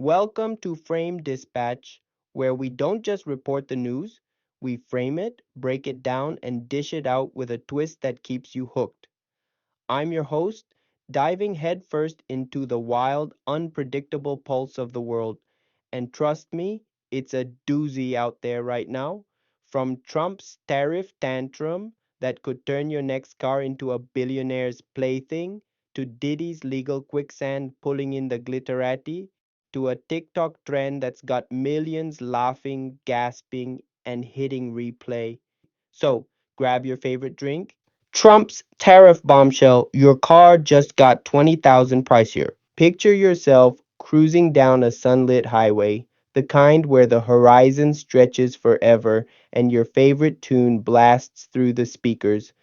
Welcome to Frame Dispatch, where we don't just report the news, we frame it, break it down, and dish it out with a twist that keeps you hooked. I'm your host, diving headfirst into the wild, unpredictable pulse of the world. And trust me, it's a doozy out there right now. From Trump's tariff tantrum that could turn your next car into a billionaire's plaything, to Diddy's legal quicksand pulling in the glitterati, to a TikTok trend that's got millions laughing, gasping, and hitting replay. So grab your favorite drink. Trump's tariff bombshell, your car just got 20,000 pricier. Picture yourself cruising down a sunlit highway, the kind where the horizon stretches forever and your favorite tune blasts through the speakers.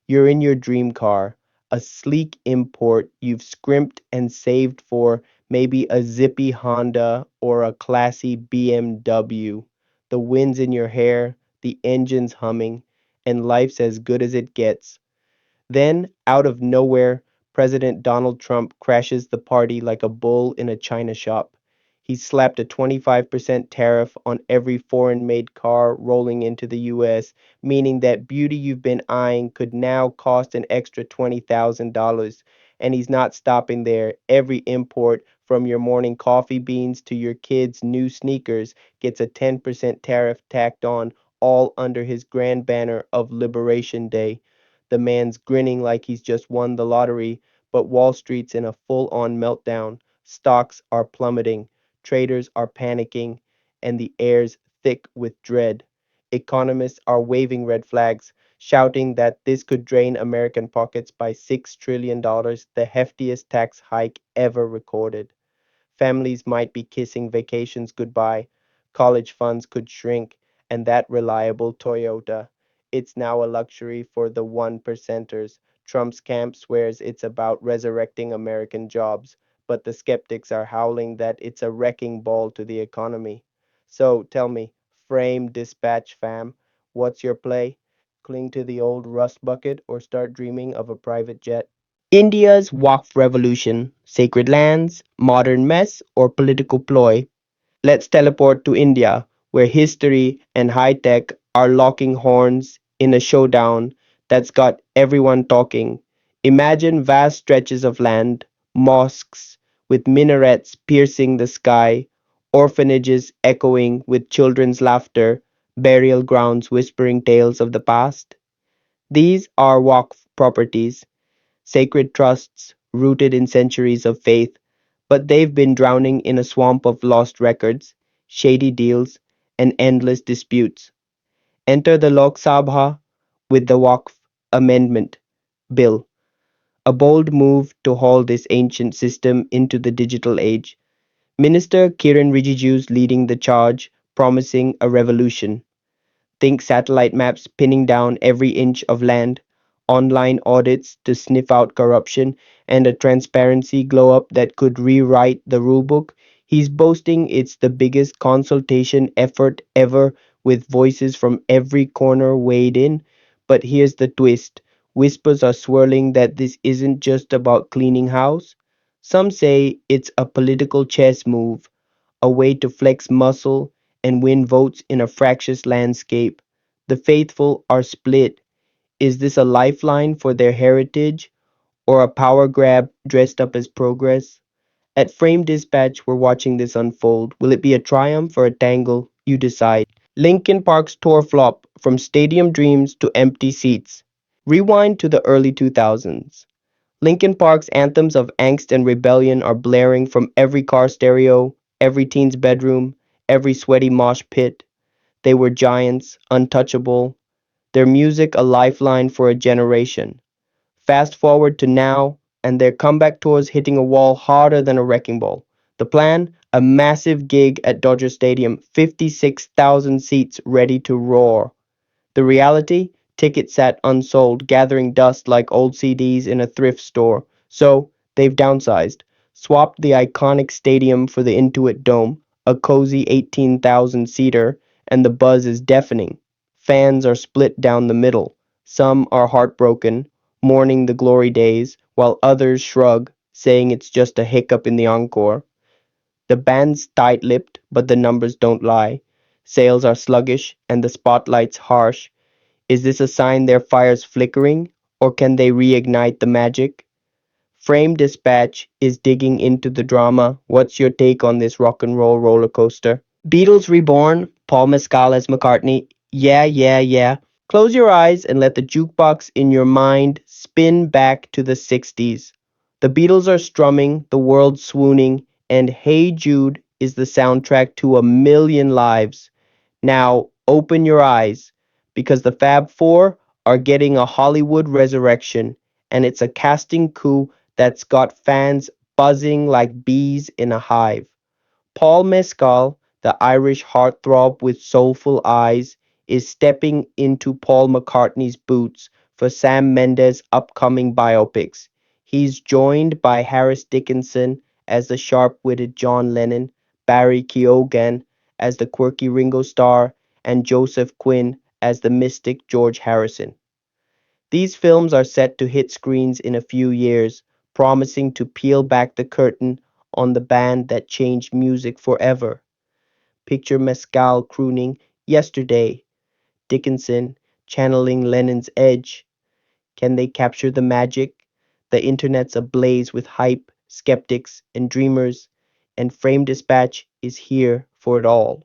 You're in your dream car, a sleek import you've scrimped and saved for, maybe a zippy Honda or a classy BMW. The wind's in your hair, the engine's humming, and life's as good as it gets. Then, out of nowhere, President Donald Trump crashes the party like a bull in a china shop. He slapped a 25% tariff on every foreign made car rolling into the US, meaning that beauty you've been eyeing could now cost an extra $20,000. And he's not stopping there. Every import, from your morning coffee beans to your kids' new sneakers, gets a 10% tariff tacked on, all under his grand banner of Liberation Day. The man's grinning like he's just won the lottery, but Wall Street's in a full on meltdown. Stocks are plummeting, traders are panicking, and the air's thick with dread. Economists are waving red flags, shouting that this could drain American pockets by $6 trillion, the heftiest tax hike ever recorded. Families might be kissing vacations goodbye. College funds could shrink, and that reliable Toyota. It's now a luxury for the one percenters. Trump's camp swears it's about resurrecting American jobs, but the skeptics are howling that it's a wrecking ball to the economy. So tell me, frame dispatch fam, what's your play? Cling to the old rust bucket or start dreaming of a private jet? India's Waqf revolution, sacred lands, modern mess, or political ploy? Let's teleport to India, where history and high tech are locking horns in a showdown that's got everyone talking. Imagine vast stretches of land, mosques with minarets piercing the sky, orphanages echoing with children's laughter, burial grounds whispering tales of the past. These are Waqf properties, sacred trusts rooted in centuries of faith, but they've been drowning in a swamp of lost records, shady deals, and endless disputes. Enter the Lok Sabha with the Waqf Amendment Bill, a bold move to haul this ancient system into the digital age. Minister Kiran Rijiju's leading the charge, promising a revolution. Think satellite maps pinning down every inch of land, online audits to sniff out corruption, and a transparency glow up that could rewrite the rulebook. He's boasting it's the biggest consultation effort ever, with voices from every corner weighed in. But here's the twist: whispers are swirling that this isn't just about cleaning house. Some say it's a political chess move, a way to flex muscle and win votes in a fractious landscape. The faithful are split. Is this a lifeline for their heritage or a power grab dressed up as progress? At Frame Dispatch, we're watching this unfold. Will it be a triumph or a tangle? You decide. Linkin Park's tour flop, from stadium dreams to empty seats. Rewind to the early 2000s. Linkin Park's anthems of angst and rebellion are blaring from every car stereo, every teen's bedroom, every sweaty mosh pit. They were giants, untouchable, their music a lifeline for a generation. Fast forward to now, and their comeback tours hitting a wall harder than a wrecking ball. The plan? A massive gig at Dodger Stadium, 56,000 seats ready to roar. The reality? Tickets sat unsold, gathering dust like old CDs in a thrift store. So, they've downsized, swapped the iconic stadium for the Intuit Dome, a cozy 18,000 seater, and the buzz is deafening. Fans are split down the middle. Some are heartbroken, mourning the glory days, while others shrug, saying it's just a hiccup in the encore. The band's tight-lipped, but the numbers don't lie. Sales are sluggish and the spotlight's harsh. Is this a sign their fire's flickering, or can they reignite the magic? Frame Dispatch is digging into the drama. What's your take on this rock and roll roller coaster? Beatles Reborn, Paul Mescal as McCartney. Yeah, yeah, yeah. Close your eyes and let the jukebox in your mind spin back to the 60s. The Beatles are strumming, the world swooning, and Hey Jude is the soundtrack to a million lives. Now open your eyes, because the Fab Four are getting a Hollywood resurrection, and it's a casting coup that's got fans buzzing like bees in a hive. Paul Mescal, the Irish heartthrob with soulful eyes, is stepping into Paul McCartney's boots for Sam Mendes' upcoming biopics. He's joined by Harris Dickinson as the sharp-witted John Lennon, Barry Keoghan as the quirky Ringo Starr, and Joseph Quinn as the mystic George Harrison. These films are set to hit screens in a few years, promising to peel back the curtain on the band that changed music forever. Picture Mescal crooning Yesterday, Dickinson channeling Lennon's edge. Can they capture the magic? The internet's ablaze with hype, skeptics, and dreamers, and Frame Dispatch is here for it all.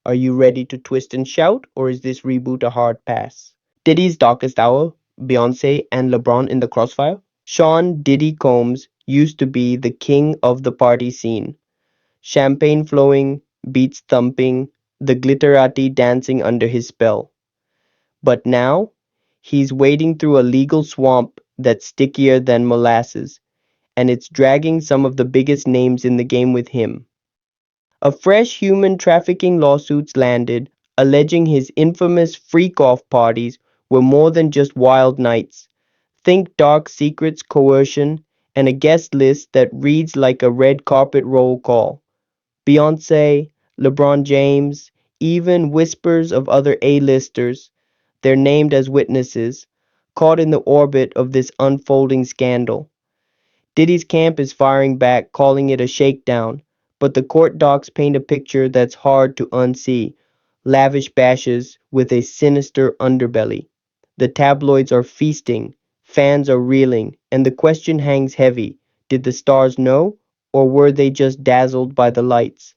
Are you ready to twist and shout, or is this reboot a hard pass? Diddy's Darkest Hour, Beyonce and LeBron in the crossfire. Sean Diddy Combs used to be the king of the party scene. Champagne flowing, beats thumping, the glitterati dancing under his spell. But now, he's wading through a legal swamp that's stickier than molasses, and it's dragging some of the biggest names in the game with him. A fresh human trafficking lawsuit's landed, alleging his infamous freak-off parties were more than just wild nights. Think dark secrets, coercion, and a guest list that reads like a red carpet roll call. Beyonce, LeBron James, even whispers of other A-listers, they're named as witnesses, caught in the orbit of this unfolding scandal. Diddy's camp is firing back, calling it a shakedown, but the court docs paint a picture that's hard to unsee. Lavish bashes with a sinister underbelly. The tabloids are feasting, fans are reeling, and the question hangs heavy. Did the stars know, or were they just dazzled by the lights?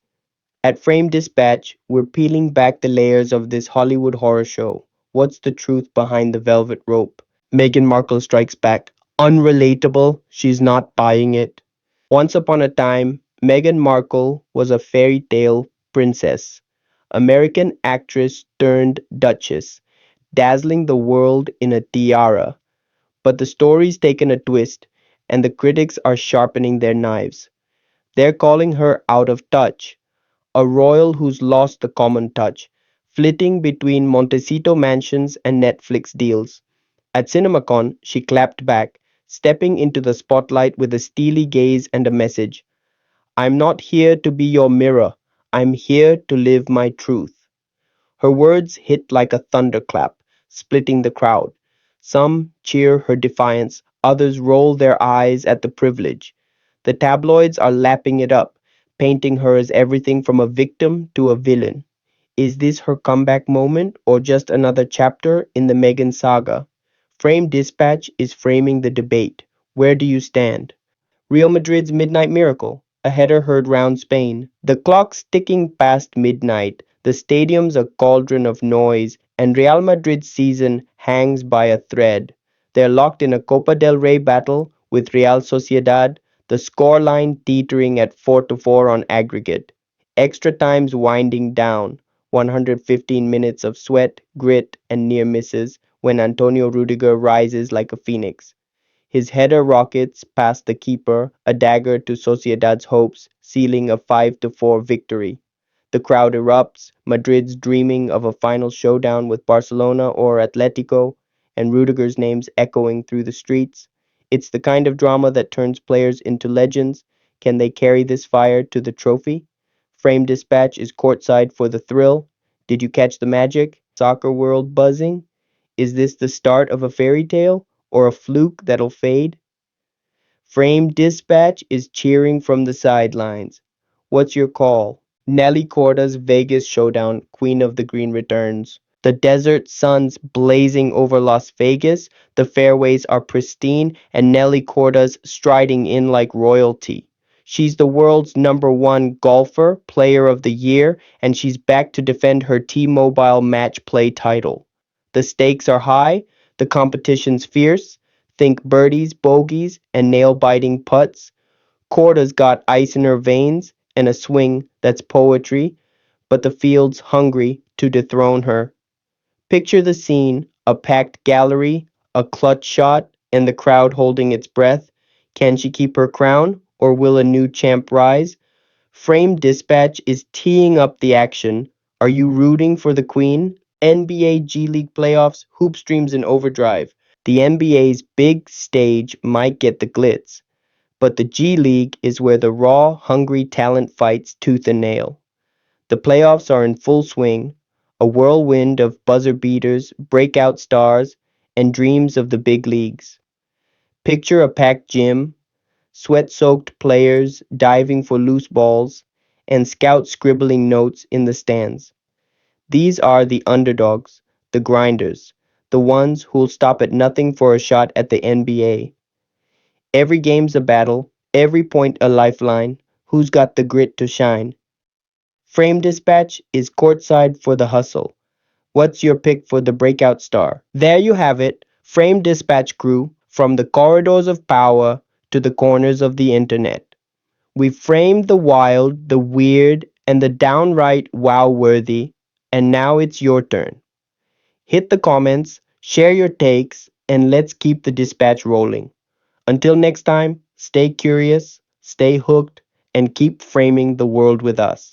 At Frame Dispatch, we're peeling back the layers of this Hollywood horror show. What's the truth behind the velvet rope? Meghan Markle strikes back. Unrelatable, she's not buying it. Once upon a time, Meghan Markle was a fairy tale princess, American actress turned duchess, dazzling the world in a tiara. But the story's taken a twist, and the critics are sharpening their knives. They're calling her out of touch, a royal who's lost the common touch, flitting between Montecito mansions and Netflix deals. At CinemaCon, she clapped back, stepping into the spotlight with a steely gaze and a message. I'm not here to be your mirror. I'm here to live my truth. Her words hit like a thunderclap, splitting the crowd. Some cheer her defiance, others roll their eyes at the privilege. The tabloids are lapping it up, painting her as everything from a victim to a villain. Is this her comeback moment or just another chapter in the Meghan saga? Frame Dispatch is framing the debate. Where do you stand? Real Madrid's Midnight Miracle, a header heard round Spain. The clock's ticking past midnight, the stadium's a cauldron of noise, and Real Madrid's season hangs by a thread. They're locked in a Copa del Rey battle with Real Sociedad, the scoreline teetering at 4-4 on aggregate. Extra time's winding down, 115 minutes of sweat, grit, and near misses when Antonio Rudiger rises like a phoenix. His header rockets past the keeper, a dagger to Sociedad's hopes, sealing a 5-4 victory. The crowd erupts, Madrid's dreaming of a final showdown with Barcelona or Atletico, and Rudiger's name's echoing through the streets. It's the kind of drama that turns players into legends. Can they carry this fire to the trophy? Frame Dispatch is courtside for the thrill. Did you catch the magic? Soccer world buzzing? Is this the start of a fairy tale or a fluke that'll fade? Frame Dispatch is cheering from the sidelines. What's your call? Nelly Korda's Vegas showdown, Queen of the Green returns. The desert sun's blazing over Las Vegas, the fairways are pristine, and Nelly Korda's striding in like royalty. She's the world's number one golfer, player of the year, and she's back to defend her T-Mobile match play title. The stakes are high, the competition's fierce. Think birdies, bogeys, and nail-biting putts. Korda's got ice in her veins and a swing that's poetry, but the field's hungry to dethrone her. Picture the scene, a packed gallery, a clutch shot, and the crowd holding its breath. Can she keep her crown, or will a new champ rise? Frame Dispatch is teeing up the action. Are you rooting for the Queen? NBA G League playoffs, hoop streams in overdrive. The NBA's big stage might get the glitz, but the G League is where the raw, hungry talent fights tooth and nail. The playoffs are in full swing, a whirlwind of buzzer beaters, breakout stars, and dreams of the big leagues. Picture a packed gym, sweat soaked players diving for loose balls, and scouts scribbling notes in the stands. These are the underdogs, the grinders, the ones who'll stop at nothing for a shot at the NBA. Every game's a battle, every point a lifeline. Who's got the grit to shine? Frame Dispatch is courtside for the hustle. What's your pick for the breakout star? There you have it, Frame Dispatch crew, from the corridors of power to the corners of the internet. We framed the wild, the weird, and the downright wow worthy, and now it's your turn. Hit the comments, share your takes, and let's keep the dispatch rolling. Until next time, stay curious, stay hooked, and keep framing the world with us.